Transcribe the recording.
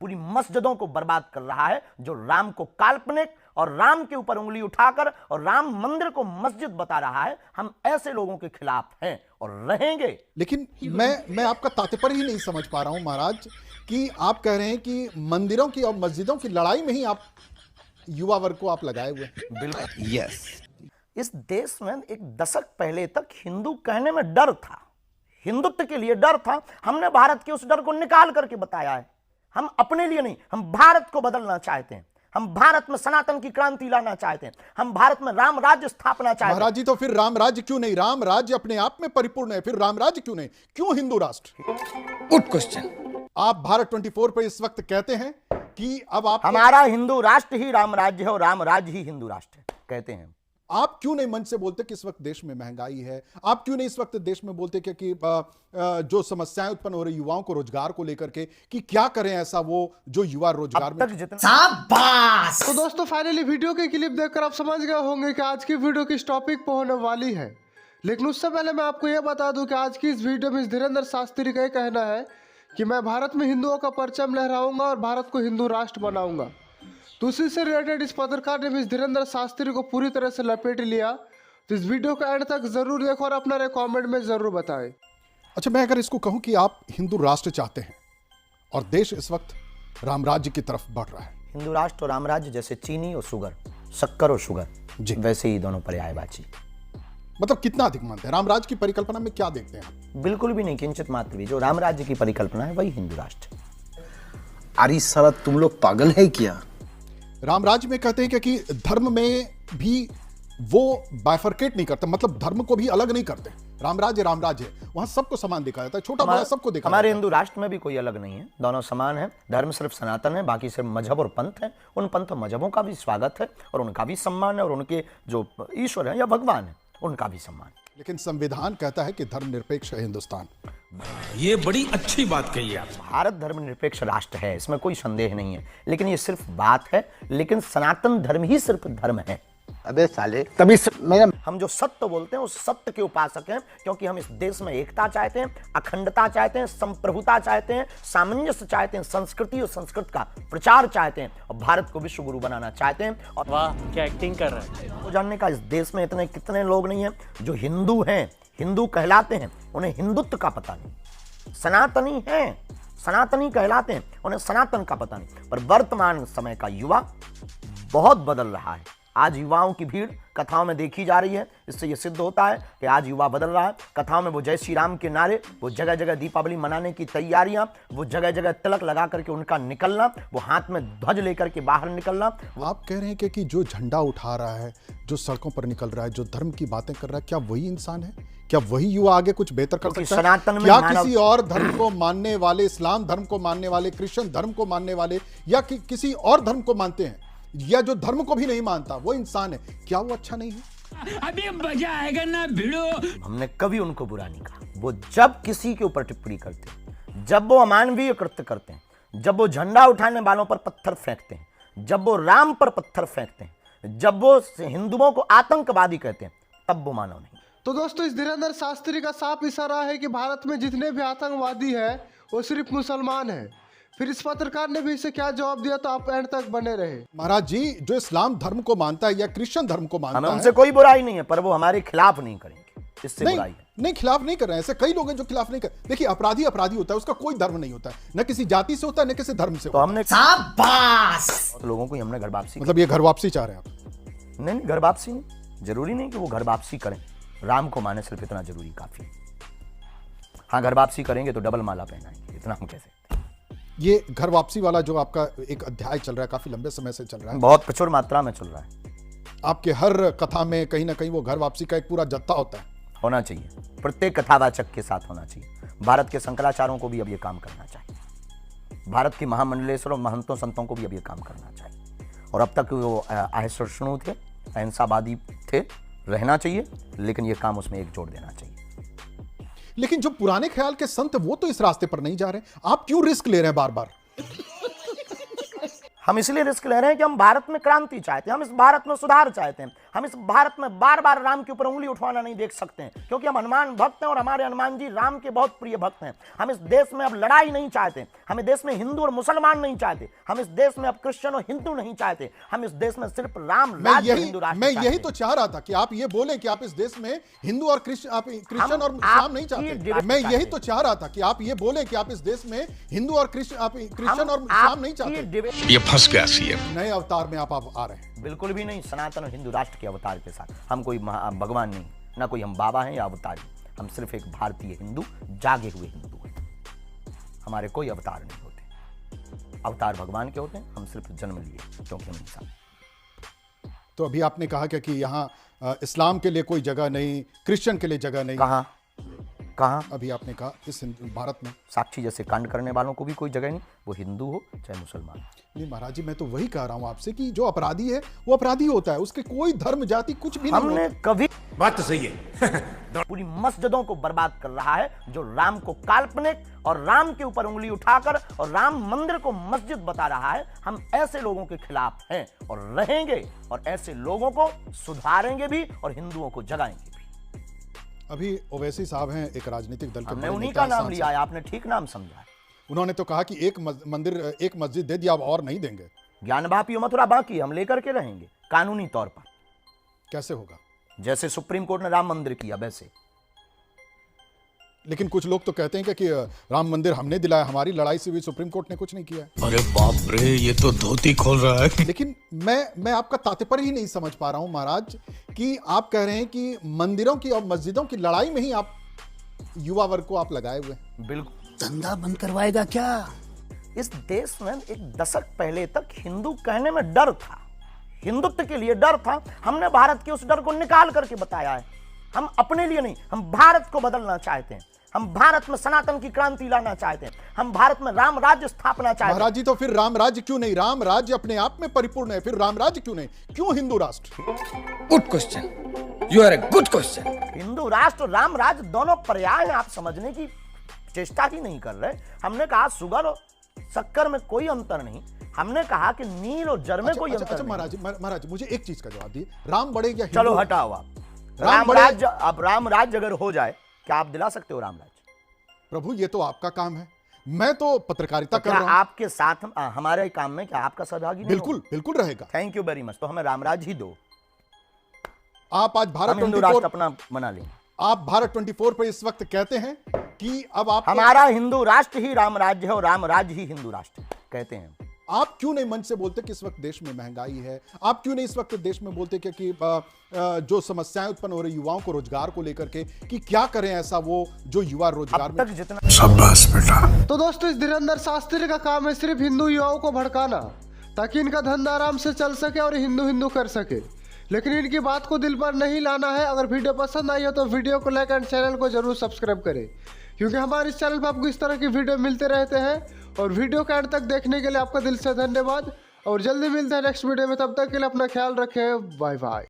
पूरी मस्जिदों को बर्बाद कर रहा है, जो राम को काल्पनिक और राम के ऊपर उंगली उठाकर और राम मंदिर को मस्जिद बता रहा है। हम ऐसे लोगों के खिलाफ हैं और रहेंगे। लेकिन मैं आपका तात्पर्य ही नहीं समझ पा रहा हूं महाराज, कि आप कह रहे हैं कि मंदिरों की और मस्जिदों की लड़ाई में ही आप युवा वर्ग को आप लगाए हुए हैं। बिल्कुल यस। इस देश में एक दशक पहले तक हिंदू कहने में डर था, हिंदुत्व के लिए डर था। हमने भारत के उस डर को निकाल करके बताया है। हम अपने लिए नहीं, हम भारत को बदलना चाहते हैं। हम भारत में सनातन की क्रांति लाना चाहते हैं। हम भारत में राम राज्य स्थापना चाहते हैं। महाराज जी, तो फिर राम राज्य क्यों नहीं? राम राज्य अपने आप में परिपूर्ण है, फिर राम राज्य क्यों नहीं? क्यों हिंदू राष्ट्र? Good question. आप भारत 24 पर इस वक्त कहते हैं कि अब आप हमारा हिंदू राष्ट्र ही राम राज्य है और राम राज्य ही हिंदू राष्ट्र है कहते हैं। आप क्यों नहीं मंच से बोलते कि इस वक्त देश में महंगाई है? आप क्यों नहीं इस वक्त देश में बोलते कि जो समस्याएं उत्पन्न हो रही युवाओं को रोजगार को लेकर के, कि क्या करें ऐसा वो जो युवा रोजगार में शाबाश। तो दोस्तों फाइनली वीडियो की क्लिप देखकर आप समझ गए होंगे कि आज की वीडियो किस टॉपिक पर होने वाली है। लेकिन उससे पहले मैं आपको यह बता दूं कि आज की इस वीडियो में इस धीरेन्द्र शास्त्री का यह कहना है कि मैं भारत में हिंदुओं का परचम लहराऊंगा और भारत को हिंदू राष्ट्र बनाऊंगा। तो उसी से रिलेटेड इस पत्रकार ने भी इस धीरेन्द्र शास्त्री को पूरी तरह से लपेट लिया। तो इस वीडियो का एंड तक जरूर देखो और अपना कमेंट में जरूर बताएं। अच्छा, मैं अगर इसको कहूं कि आप हिंदू राष्ट्र चाहते हैं और देश इस वक्त राम राज्य की तरफ बढ़ रहा है। हिंदू राष्ट्र और राम राज्य जैसे चीनी और शुगर, शक्कर और शुगर जी, वैसे ही दोनों पर्यायवाची। मतलब कितना अधिक मानते हैं? राम राज्य की परिकल्पना में क्या देखते हैं आप? बिल्कुल भी नहीं, किंचित मात्र भी। जो राम राज्य की परिकल्पना है वही हिंदू राष्ट्र। अरे साला तुम लोग पागल है क्या? राम राज्य में कहते हैं कि धर्म में भी वो बाइफरकेट नहीं करते, मतलब धर्म को भी अलग नहीं करते। राम राज्य है, वहां सबको समान देखा जाता है, छोटा बड़ा सबको देखा। हमारे हिंदू राष्ट्र में भी कोई अलग नहीं है, दोनों समान है। धर्म सिर्फ सनातन है, बाकी सिर्फ मजहब और पंथ है। उन पंथ मजहबों का भी स्वागत है और उनका भी सम्मान है, और उनके जो ईश्वर है या भगवान है उनका भी सम्मान। लेकिन संविधान कहता है कि धर्मनिरपेक्ष है हिंदुस्तान। ये बड़ी अच्छी बात कही आप। भारत धर्मनिरपेक्ष राष्ट्र है, इसमें कोई संदेह नहीं है। लेकिन ये सिर्फ बात है, लेकिन सनातन धर्म ही सिर्फ धर्म है। अबे साले, तभी हम जो सत्य बोलते हैं उस सत्य के उपासक हैं, क्योंकि हम इस देश में एकता चाहते हैं, अखंडता चाहते हैं, संप्रभुता चाहते हैं, सामंजस्य चाहते हैं, संस्कृति और संस्कृत का प्रचार चाहते हैं और भारत को विश्व गुरु बनाना चाहते हैं। और वाह क्या एक्टिंग कर रहा है। वो जानने का इस देश में इतने कितने लोग नहीं हैं जो हिंदू हैं, हिंदू कहलाते हैं, उन्हें हिंदुत्व का पता नहीं। सनातनी हैं, सनातनी कहलाते हैं, उन्हें सनातन का पता नहीं। पर वर्तमान समय का युवा बहुत बदल रहा है। आज युवाओं की भीड़ कथाओं में देखी जा रही है। इससे यह सिद्ध होता है कि आज युवा बदल रहा है। कथाओं में वो जय श्री राम के नारे, वो जगह जगह दीपावली मनाने की तैयारियां, वो जगह जगह तिलक लगा करके उनका निकलना, वो हाथ में ध्वज लेकर के बाहर निकलना। आप कह रहे हैं कि जो झंडा उठा रहा है, जो सड़कों पर निकल रहा है, जो धर्म की बातें कर रहा है, क्या वही इंसान है? क्या वही युवा आगे कुछ बेहतर कर सकता है? सनातन में क्या किसी और धर्म को मानने वाले, इस्लाम धर्म को मानने वाले, क्रिश्चियन धर्म को मानने वाले, या किसी और धर्म को मानते हैं, या जो धर्म को भी नहीं मानता वो इंसान है, क्या वो अच्छा नहीं है? अभी मजा आएगा ना भिड़ो। हमने कभी उनको बुरा नहीं कहा। वो जब किसी के ऊपर टिप्पणी करते हैं, जब वो अमानवीय कृत्य करते हैं, जब वो झंडा उठाने वालों पर पत्थर फेंकते हैं, जब वो राम पर पत्थर फेंकते हैं, जब वो हिंदुओं को आतंकवादी कहते हैं, तब वो मानव नहीं। तो दोस्तों इस धीरेन्द्र शास्त्री का साफ इशारा है कि भारत में जितने भी आतंकवादी हैं वो सिर्फ मुसलमान हैं। फिर इस पत्रकार ने भी इसे क्या जवाब दिया, तो आप एंड तक बने रहे। महाराज जी, जो इस्लाम धर्म को मानता है या क्रिश्चियन धर्म को मानता है, हमें उनसे कोई बुराई नहीं है, पर वो हमारे खिलाफ नहीं करेंगे, इससे बुराई है। नहीं, खिलाफ नहीं कर रहे हैं। ऐसे कई लोग हैं जो खिलाफ नहीं कर। देखिए, अपराधी अपराधी होता है, उसका कोई धर्म नहीं होता है, न किसी जाति से होता है, न किसी धर्म से। तो हमने लोगों को हमने घर वापसी, मतलब ये घर वापसी चाह रहे हैं आप? नहीं, घर वापसी नहीं, जरूरी नहीं कि वो घर वापसी करें। राम को माने सिर्फ इतना जरूरी काफी। हाँ, घर वापसी करेंगे तो डबल माला पहनाएंगे, इतना हम कह सकते हैं। ये घर वापसी वाला जो आपका एक अध्याय चल रहा है, काफी लंबे समय से चल रहा है, बहुत प्रचुर मात्रा में चल रहा है। आपके हर कथा में कहीं ना कहीं वो घर वापसी का एक पूरा जत्था होता है। होना चाहिए, प्रत्येक कथावाचक के साथ होना चाहिए। भारत के शंकराचार्यों को भी अब ये काम करना चाहिए। भारत के महामंडलेश्वर और महंतों संतों को भी अब ये काम करना चाहिए। और अब तक वो अहिंसू थे, अहिंसावादी थे, रहना चाहिए, लेकिन ये काम उसमें एक जोड़ देना चाहिए। लेकिन जो पुराने ख्याल के संत वो तो इस रास्ते पर नहीं जा रहे, आप क्यों रिस्क ले रहे हैं बार बार? हम इसलिए रिस्क ले रहे हैं कि हम भारत में क्रांति चाहते हैं, हम इस भारत में सुधार चाहते हैं, हम इस भारत में बार बार राम के ऊपर उंगली उठवाना नहीं देख सकते हैं, क्योंकि हम हनुमान भक्त हैं और हमारे हनुमान जी राम के बहुत प्रिय भक्त हैं। हम इस देश में अब लड़ाई नहीं चाहते, हम इस देश में हिंदू और मुसलमान नहीं चाहते, हम इस देश में अब क्रिश्चियन और हिंदू नहीं चाहते, हम इस देश में सिर्फ राम राज्य हिंदू राष्ट्र मैं चाहते यही हैं। तो चाह रहा था कि आप ये बोलें कि आप इस देश में हिंदू और क्रिश्चियन और इस्लाम नहीं चाहते। मैं यही तो चाह रहा था कि आप ये बोलें कि आप इस देश में हिंदू और क्रिश्चियन और इस्लाम नहीं चाहते। ये फंस गया सीएम। नए अवतार में आप आ रहे हैं। बिल्कुल भी नहीं, सनातन और हिंदू राष्ट्र के अवतार के साथ। हम कोई भगवान नहीं, ना कोई हम बाबा हैं या अवतारी, हम सिर्फ एक भारतीय हिंदू, जागे हुए हिंदू हैं। हमारे कोई अवतार नहीं होते, अवतार भगवान के होते हैं, हम सिर्फ जन्म लिए क्योंकि हम इंसान। तो अभी आपने कहा कि यहाँ इस्लाम के लिए कोई जगह नहीं, क्रिश्चियन के लिए जगह नहीं। कहाँ अभी आपने कहा इस भारत में साक्षी जैसे कांड करने वालों को भी कोई जगह नहीं, वो हिंदू हो चाहे मुसलमान। नहीं महाराज जी, मैं तो वही कह रहा हूं आपसे कि जो अपराधी है वो अपराधी होता है, उसके कोई धर्म जाति कुछ भी नहीं हमने कभी बात तो सही है। पूरी मस्जिदों को बर्बाद कर रहा है जो राम को काल्पनिक और राम के ऊपर उंगली उठाकर और राम मंदिर को मस्जिद बता रहा है। हम ऐसे लोगों के खिलाफ हैं और रहेंगे, और ऐसे लोगों को सुधारेंगे भी और हिंदुओं को जगाएंगे भी। अभी ओवैसी साहब हैं एक राजनीतिक दल के, हमने उन्हीं का नाम लिया है, आपने ठीक नाम समझा। उन्होंने तो कहा कि एक मस्जिद दे दिया, अब और नहीं देंगे। ज्ञान वापी मथुरा बाकी, हम लेकर के रहेंगे कानूनी तौर पर। कैसे होगा? जैसे सुप्रीम कोर्ट ने राम मंदिर किया वैसे। लेकिन कुछ लोग तो कहते हैं कि राम मंदिर हमने दिलाया, हमारी लड़ाई से भी सुप्रीम कोर्ट ने कुछ नहीं किया है। अरे बाप रे, ये तो धोती खोल रहा है। लेकिन मैं आपका तात्पर्य ही नहीं समझ पा रहा हूं महाराज, कि आप कह रहे हैं कि मंदिरों की और मस्जिदों की लड़ाई में ही आप युवा वर्ग को आप लगाए हुए हैं। बिल्कुल। धंधा बंद करवाएगा क्या? इस देश में एक दशक पहले तक हिंदू कहने में डर था, हिंदुत्व के लिए डर था। हमने भारत के उस डर को निकाल करके बताया है। हम अपने लिए नहीं, हम भारत को बदलना चाहते हैं, हम भारत में सनातन की क्रांति लाना चाहते हैं, हम भारत में राम राज्य स्थापना चाहते हैं। महाराज जी, तो फिर राम राज्य क्यों नहीं? राम राज्य अपने आप में परिपूर्ण है, फिर राम राज्य क्यों नहीं? क्यों हिंदू राष्ट्र? Good question, you are a good question. Hindu राष्ट्र और राम राज्य दोनों पर्याय हैं, आप समझने की चेष्टा ही नहीं कर रहे। हमने कहा शुगर और शक्कर में कोई अंतर नहीं, हमने कहा कि नील और जर में कोई अंतर नहीं। महाराज मुझे एक चीज का जवाब दिए, राम बढ़े या चलो हटाओ आप राम राज्य। अब राम राज्य अगर हो जाए, क्या आप दिला सकते हो राम राज्य? प्रभु ये तो आपका काम है, मैं तो पत्रकारिता कर क्या रहा हूं। आपके साथ हमारे काम में क्या आपका सहभागी नहीं? बिल्कुल रहेगा। Thank you very much. तो हमें राम राज्य ही दो, आप आज भारत हम हिंदू राष्ट्र 24 अपना बना लेंगे। आप भारत 24 पर इस वक्त कहते हैं कि अब आप हमारा हिंदू राष्ट्र ही राम राज्य है और राम राज्य ही हिंदू राष्ट्र कहते हैं। आप क्यों नहीं मंच से बोलते कि इस वक्त देश में महंगाई है? आप क्यों नहीं इस वक्त देश में बोलते कि जो समस्याएं उत्पन्न हो रही युवाओं को रोजगार को लेकर के, कि क्या करें ऐसा वो जो युवा रोजगार अब में। तक जितना शाबाश बेटा। तो दोस्तों, इस धीरेंद्र शास्त्री का काम है सिर्फ हिंदू युवाओं को भड़काना, ताकि इनका धंधा आराम से चल सके और हिंदू हिंदू कर सके। लेकिन इनकी बात को दिल पर नहीं लाना है। अगर वीडियो पसंद आई हो तो वीडियो को लाइक एंड चैनल को जरूर सब्सक्राइब करें, क्योंकि हमारे इस चैनल पर आपको इस तरह की वीडियो मिलते रहते हैं। और वीडियो के एंड तक देखने के लिए आपका दिल से धन्यवाद, और जल्दी मिलते हैं नेक्स्ट वीडियो में। तब तक के लिए अपना ख्याल रखें। Bye bye.